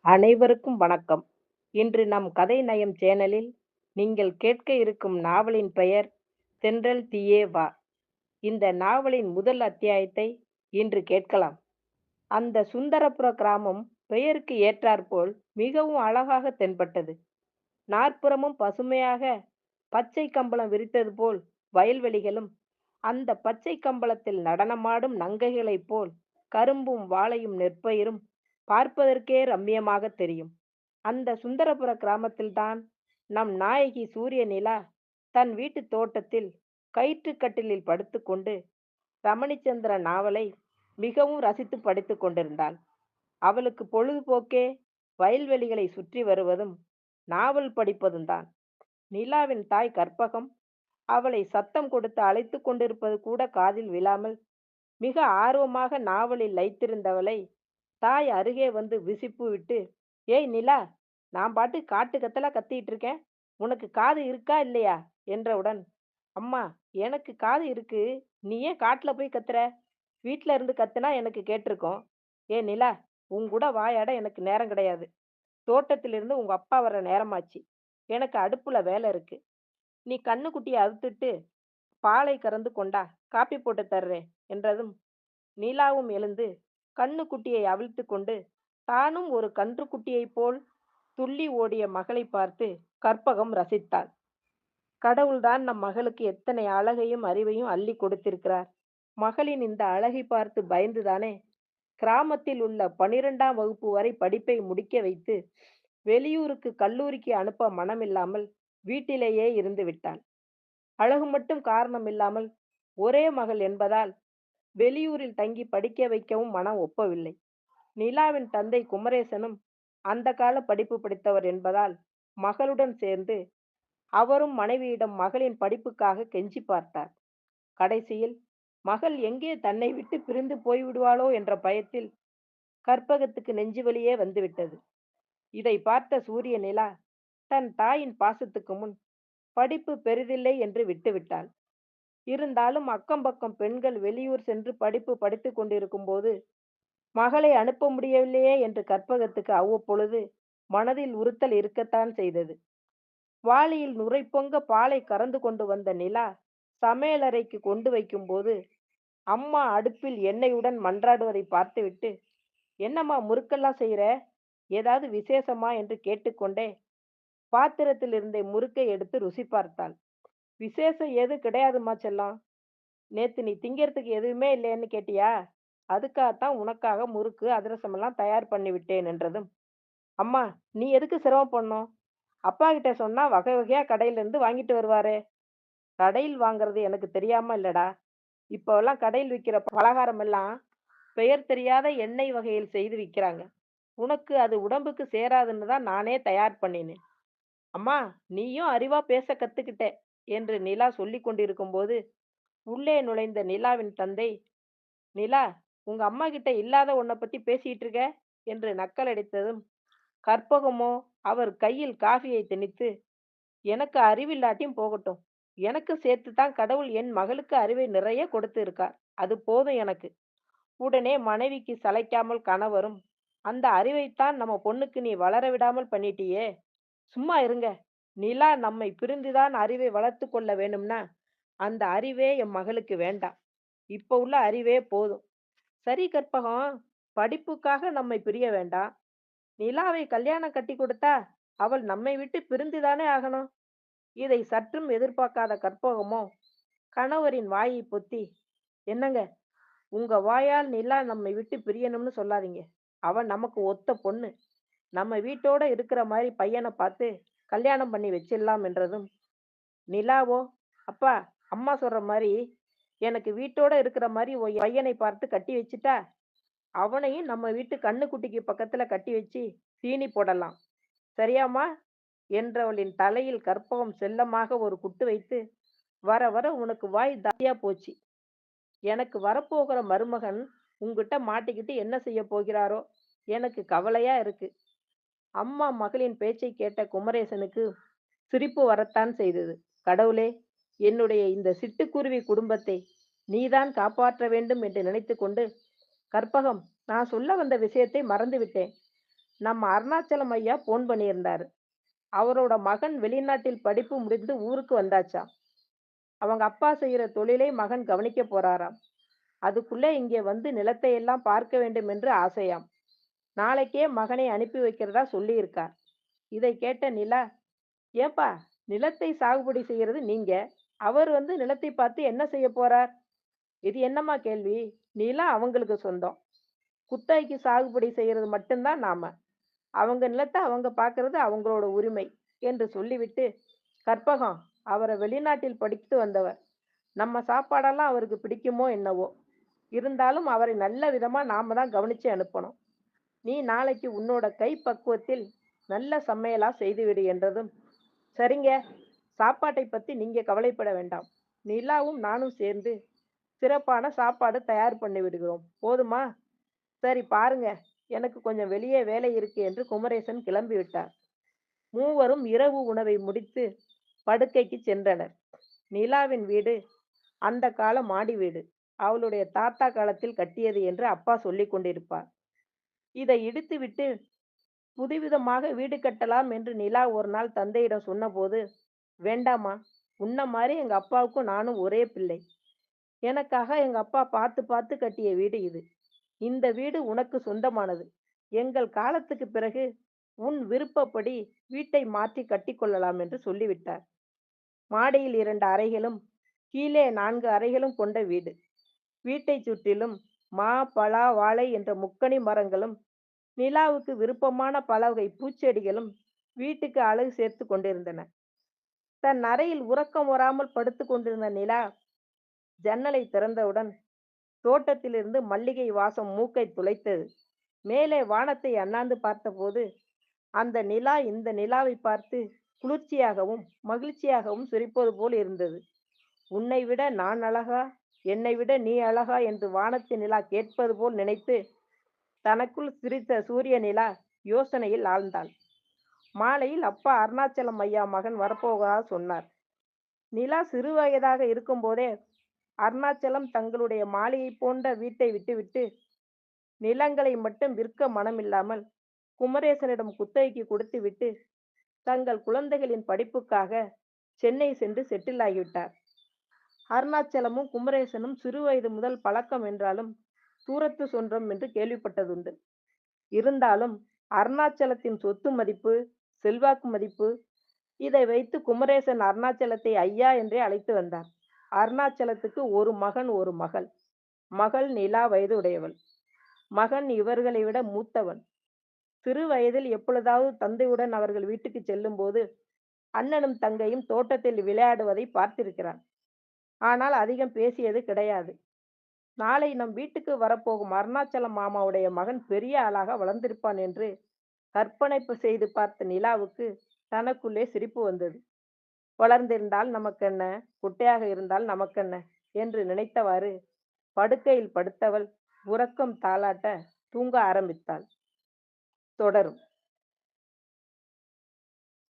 அனைவருக்கும் வணக்கம். இன்று நம் கதை நயம் சேனலில் நீங்கள் கேட்க இருக்கும் நாவலின் பெயர் தென்றல் தீயே வா. இந்த நாவலின் முதல் அத்தியாயத்தை இன்று கேட்கலாம். அந்த சுந்தரபுர கிராமம் பெயருக்கு ஏற்றாற்போல் மிகவும் அழகாக தென்பட்டது. நாற்புறமும் பசுமையாக பச்சை கம்பளம் விரித்தது போல் வயல்வெளிகளும், அந்த பச்சை கம்பளத்தில் நடனமாடும் நங்கைகளைப் போல் கரும்பும் வாழையும் நெற்பயிரும் பார்ப்பதற்கே ரம்மியமாகத் தெரியும். அந்த சுந்தரபுர கிராமத்தில்தான் நம் நாயகி சூரிய நிலா தன் வீட்டுத் தோட்டத்தில் கயிற்றுக் கட்டிலில் படுத்துக்கொண்டு ரமணிச்சந்திர நாவலை மிகவும் ரசித்து படித்துக் கொண்டிருந்தாள். அவளுக்கு பொழுதுபோக்கே வயல்வெளிகளை சுற்றி வருவதும் நாவல் படிப்பதும்தான். நிலாவின் தாய் கற்பகம் அவளை சத்தம் கொடுத்து அழைத்துக் கொண்டிருப்பது கூட காதில் விழாமல் மிக ஆர்வமாக நாவலில் லயித்திருந்தவளை தாய் அருகே வந்து விசிப்பு விட்டு, "ஏய் நிலா, நான் பாட்டு காட்டு கத்தலா கத்திட்டு இருக்கேன். உனக்கு காது இருக்கா இல்லையா?" என்றவுடன், "அம்மா, எனக்கு காது இருக்கு. நீ ஏன் காட்டுல போய் கத்துற? வீட்ல இருந்து கத்துனா எனக்கு கேட்டிருக்கும்." "ஏ நிலா, உன் கூட வாயாட எனக்கு நேரம் கிடையாது. தோட்டத்திலிருந்து உங்க அப்பா வர நேரமாச்சு. எனக்கு அடுப்புல வேலை இருக்கு. நீ கன்னுக்குட்டிய அவுத்துட்டு பாலை கறந்து கொண்டா, காப்பி போட்டு தர்றேன்." என்றதும் நிலாவும் எழுந்து கன்னுக்குட்டியை அவிழ்த்துக் கொண்டு தானும் ஒரு கன்றுக்குட்டியைப் போல் துள்ளி ஓடிய மகளை பார்த்து கற்பகம் ரசித்தாள். கடவுள்தான் நம் மகளுக்கு எத்தனை அழகையும் அறிவையும் அள்ளி கொடுத்திருக்கிறார். மகளின் இந்த அழகை பார்த்து பயந்துதானே கிராமத்தில் உள்ள 12ஆம் வகுப்பு வரை படிப்பை முடிக்க வைத்து வெளியூருக்கு கல்லூரிக்கு அனுப்ப மனமில்லாமல் வீட்டிலேயே இருந்து விட்டாள். அழகு மட்டும் காரணம் இல்லாமல் ஒரே மகள் என்பதால் வெளியூரில் தங்கி படிக்க வைக்கவும் மனம் ஒப்பவில்லை. நிலாவின் தந்தை குமரேசனும் அந்த கால படிப்பு படித்தவர் என்பதால் மகளுடன் சேர்ந்து அவரும் மனைவியிடம் மகளின் படிப்புக்காக கெஞ்சி பார்த்தார். கடைசியில் மகள் எங்கே தன்னை விட்டு பிரிந்து போய்விடுவாளோ என்ற பயத்தில் கற்பகத்துக்கு நெஞ்சு வலியே வந்துவிட்டது. இதை பார்த்த சூரிய நிலா தன் தாயின் பாசத்துக்கு முன் படிப்பு பெரிதில்லை என்று விட்டுவிட்டாள். இருந்தாலும் அக்கம் பக்கம் பெண்கள் வெளியூர் சென்று படிப்பு படித்துக் கொண்டிருக்கும் போது மகளை அனுப்ப முடியவில்லையே என்று கற்பகத்துக்கு அவ்வப்பொழுது மனதில் உறுத்தல் இருக்கத்தான் செய்தது. வாளியில் நுரை பொங்க பாலை கறந்து கொண்டு வந்த நிலா சமையலறைக்கு கொண்டு வைக்கும்போது அம்மா அடுப்பில் எண்ணெயுடன் மன்றாடுவதை பார்த்துவிட்டு, "என்னம்மா முறுக்கெல்லாம் செய்யற? ஏதாவது விசேஷமா?" என்று கேட்டுக்கொண்டே பாத்திரத்தில் இருந்த முறுக்கை எடுத்து ருசி பார்த்தாள். "விசேஷம் எதுவும் கிடையாதும்மா செல்லம். நேத்து நீ திங்கிறதுக்கு எதுவுமே இல்லைன்னு கேட்டியா? அதுக்காகத்தான் உனக்காக முறுக்கு, அதிரசம் எல்லாம் தயார் பண்ணி விட்டேன்." என்றதும், "அம்மா, நீ எதுக்கு சிரமப்படணும்? அப்பா கிட்ட சொன்னா வகை வகையா கடையில இருந்து வாங்கிட்டு வருவாரே." "கடையில் வாங்குறது எனக்கு தெரியாம இல்லடா. இப்போலாம் கடையில் விக்கிற பலகாரம் எல்லாம் பெயர் தெரியாத எண்ணெய் வகையில் செய்து விக்கிறாங்க. உனக்கு அது உடம்புக்கு சேராதுன்னு தான் நானே தயார் பண்ணினேன்." "அம்மா, நீயும் அறிவா பேச கத்துக்கிட்ட." என்று நிலா சொல்லிக் கொண்டிருக்கும்போது உள்ளே நுழைந்த நிலாவின் தந்தை, "நிலா, உங்க அம்மா கிட்ட இல்லாத ஒன்ன பத்தி பேசிட்டு இருக்க." என்று நக்கலடித்ததும் கற்பகமோ அவர் கையில் காஃபியை திணித்து, "எனக்கு அறிவில்லாட்டியும் போகட்டும். எனக்கு சேர்த்துதான் கடவுள் என் மகளுக்கு அறிவை நிறைய கொடுத்து இருக்கார். அது போதும் எனக்கு." உடனே மனைவிக்கு சளைக்காமல் கணவரும், "அந்த அறிவைத்தான் நம்ம பொண்ணுக்கு நீ வளர விடாமல் பண்ணிட்டியே. சும்மா இருங்க. நிலா நம்மை பிரிந்துதான் அறிவை வளர்த்துக் கொள்ள வேணும்னா அந்த அறிவே என் மகளுக்கு வேண்டாம். இப்ப உள்ள அறிவே போதும். சரி கற்பகம், படிப்புக்காக நம்மை பிரிய வேண்டாம். நிலாவை கல்யாணம் கட்டி கொடுத்தா அவள் நம்மை விட்டு பிரிந்துதானே ஆகணும்." இதை சற்றும் எதிர்பார்க்காத கற்பகமோ கணவரின் வாயை பொத்தி, "என்னங்க, உங்க வாயால் நிலா நம்மை விட்டு பிரியணும்னு சொல்லாதீங்க. அவ நமக்கு ஒத்த பொண்ணு. நம்ம வீட்டோட இருக்கிற மாதிரி பையனை பார்த்து கல்யாணம் பண்ணி வச்சிடலாம்." என்றதும் நிலாவோ, "அப்பா, அம்மா சொல்ற மாதிரி எனக்கு வீட்டோட இருக்கிற மாதிரி ஒரு பையனை பார்த்து கட்டி வச்சுட்டா அவனையும் நம்ம வீட்டு கண்ணுக்குட்டிக்கு பக்கத்துல கட்டி வச்சு தீனி போடலாம். சரியாம்மா?" என்றவளின் தலையில் கற்பகம் செல்லமாக ஒரு குட்டு வைத்து, "வர வர உனக்கு வாய் தாடியா போச்சு. எனக்கு வரப்போகிற மருமகன் உன்கிட்ட மாட்டிக்கிட்டு என்ன செய்ய போகிறாரோ? எனக்கு கவலையா இருக்கு." அம்மா மகளின் பேச்சைக் கேட்ட குமரேசனுக்கு சிரிப்பு வரத்தான் செய்தது. "கடவுளே, என்னுடைய இந்த சிட்டுக்குருவி குடும்பத்தை நீதான் காப்பாற்ற வேண்டும்" என்று நினைத்துக்கொண்டு, "கற்பகம், நான் சொல்ல வந்த விஷயத்தை மறந்துவிட்டேன். நம்ம அருணாச்சலம் ஐயா போன் பண்ணியிருந்தாரு. அவரோட மகன் வெளிநாட்டில் படிப்பு முடிந்து ஊருக்கு வந்தாச்சாம். அவங்க அப்பா செய்யற தொழிலை மகன் கவனிக்க போறாராம். அதுக்குள்ளே இங்கே வந்து நிலத்தை எல்லாம் பார்க்க வேண்டும் என்று ஆசையாம். நாளைக்கே மகனை அனுப்பி வைக்கிறதா சொல்லியிருக்கார். இதை கேட்ட நிலா, ஏப்பா, நிலத்தை சாகுபடி செய்யறது நீங்க, அவர் வந்து நிலத்தை பார்த்து என்ன செய்ய போறார்? இது என்னம்மா கேள்வி? நிலம் அவங்களுக்கு சொந்தம். குத்தகைக்கு சாகுபடி செய்யறது மட்டும்தான் நாம. அவங்க நிலத்தை அவங்க பார்க்கறது அவங்களோட உரிமை என்று சொல்லிவிட்டு, கற்பகம் அவரை வெளிநாட்டில் படித்து வந்தவர். நம்ம சாப்பாடெல்லாம் அவருக்கு பிடிக்குமோ என்னவோ. இருந்தாலும் அவரை நல்ல விதமா நாம தான் கவனிச்சு அனுப்பணும். நீ நாளைக்கு உன்னோட கை பக்குவத்தில் நல்ல சமையலா செய்துவிடு என்றதும், சரிங்க, சாப்பாட்டை பத்தி நீங்க கவலைப்பட வேண்டாம். நிலாவும் நானும் சேர்ந்து சிறப்பான சாப்பாடு தயார் பண்ணி விடுகிறோம். போதுமா? சரி பாருங்க, எனக்கு கொஞ்சம் வெளியே வேலை இருக்கு என்று குமரேசன் கிளம்பி விட்டார். மூவரும் இரவு உணவை முடித்து படுக்கைக்கு சென்றனர். நிலாவின் வீடு அந்த கால மாடி வீடு. அவளுடைய தாத்தா காலத்தில் கட்டியது என்று அப்பா சொல்லிக் கொண்டிருப்பார். இதை இடித்துவிட்டு புதுவிதமாக வீடு கட்டலாம் என்று நிலா ஒரு நாள் தந்தையிடம் சொன்னபோது, வேண்டாமா, உன்ன மாதிரி எங்க அப்பாவுக்கும் நானும் ஒரே பிள்ளை. எனக்காக எங்க அப்பா பார்த்து பார்த்து கட்டிய வீடு இது. இந்த வீடு உனக்கு சொந்தமானது. எங்கள் காலத்துக்கு பிறகு உன் விருப்பப்படி வீட்டை மாற்றி கட்டிக்கொள்ளலாம் என்று சொல்லிவிட்டார். மாடியில் 2 அறைகளும் கீழே 4 அறைகளும் கொண்ட வீடு. வீட்டைச் சுற்றிலும் மா, பலா, வாழை என்ற முக்கணி மரங்களும் நிலாவுக்கு விருப்பமான பல வகை பூச்செடிகளும் வீட்டுக்கு அழகு சேர்த்து கொண்டிருந்தன. தன் அறையில் உறக்கம் வராமல் படுத்துக் கொண்டிருந்த நிலா ஜன்னலை திறந்தவுடன் தோட்டத்திலிருந்து மல்லிகை வாசம் மூக்கை துளைத்தது. மேலே வானத்தை அண்ணாந்து பார்த்தபோது அந்த நிலா இந்த நிலாவை பார்த்து குளிர்ச்சியாகவும் மகிழ்ச்சியாகவும் சிரிப்பது போல் இருந்தது. உன்னை விட நான் அழகா, என்னை விட நீ அழகா என்று வானத்து நிலா கேட்பது போல் நினைத்து தனக்குள் சிரித்த சூரிய நிலா யோசனையில் ஆழ்ந்தாள். மாலையில் அப்பா அருணாச்சலம் ஐயா மகன் வரப்போவதா சொன்னார். நிலா சிறு வயதாக இருக்கும்போதே அருணாச்சலம் தங்களுடைய மாளிகை போன்ற வீட்டை விட்டுவிட்டு நிலங்களை மட்டும் விற்க மனமில்லாமல் குமரேசனிடம் குத்தகைக்கு கொடுத்துவிட்டு தங்கள் குழந்தைகளின் படிப்புக்காக சென்னை சென்று செட்டில் ஆகிவிட்டார். அருணாச்சலமும் குமரேசனும் சிறுவயது முதல் பழக்கம் என்றாலும் தூரத்து சொந்தம் என்று கேள்விப்பட்டதுண்டு. இருந்தாலும் அருணாச்சலத்தின் சொத்து மதிப்பு, செல்வாக்கு மதிப்பு, இதை வைத்து குமரேசன் அருணாச்சலத்தை ஐயா என்றே அழைத்து வந்தார். அருணாச்சலத்துக்கு ஒரு மகன், ஒரு மகள். மகள் நிலா வயது உடையவள். மகன் இவர்களை விட மூத்தவன். சிறு வயதில் எப்பொழுதாவது தந்தையுடன் அவர்கள் வீட்டுக்கு செல்லும்போது அண்ணனும் தங்கையும் தோட்டத்தில் விளையாடுவதை பார்த்திருக்கிறான். ஆனால் அதிகம் பேசியது கிடையாது. நாளை நம் வீட்டுக்கு வரப்போகும் அருணாச்சலம் மாமாவுடைய மகன் பெரிய ஆளாக வளர்ந்திருப்பான் என்று கற்பனை செய்து பார்த்த நிலாவுக்கு தனக்குள்ளே சிரிப்பு வந்தது. வளர்ந்திருந்தால் நமக்கென்ன, குட்டையாக இருந்தால் நமக்கென்ன என்று நினைத்தவாறு படுக்கையில் படுத்தவள் உறக்கம் தாளாட்ட தூங்க ஆரம்பித்தாள். தொடரும்.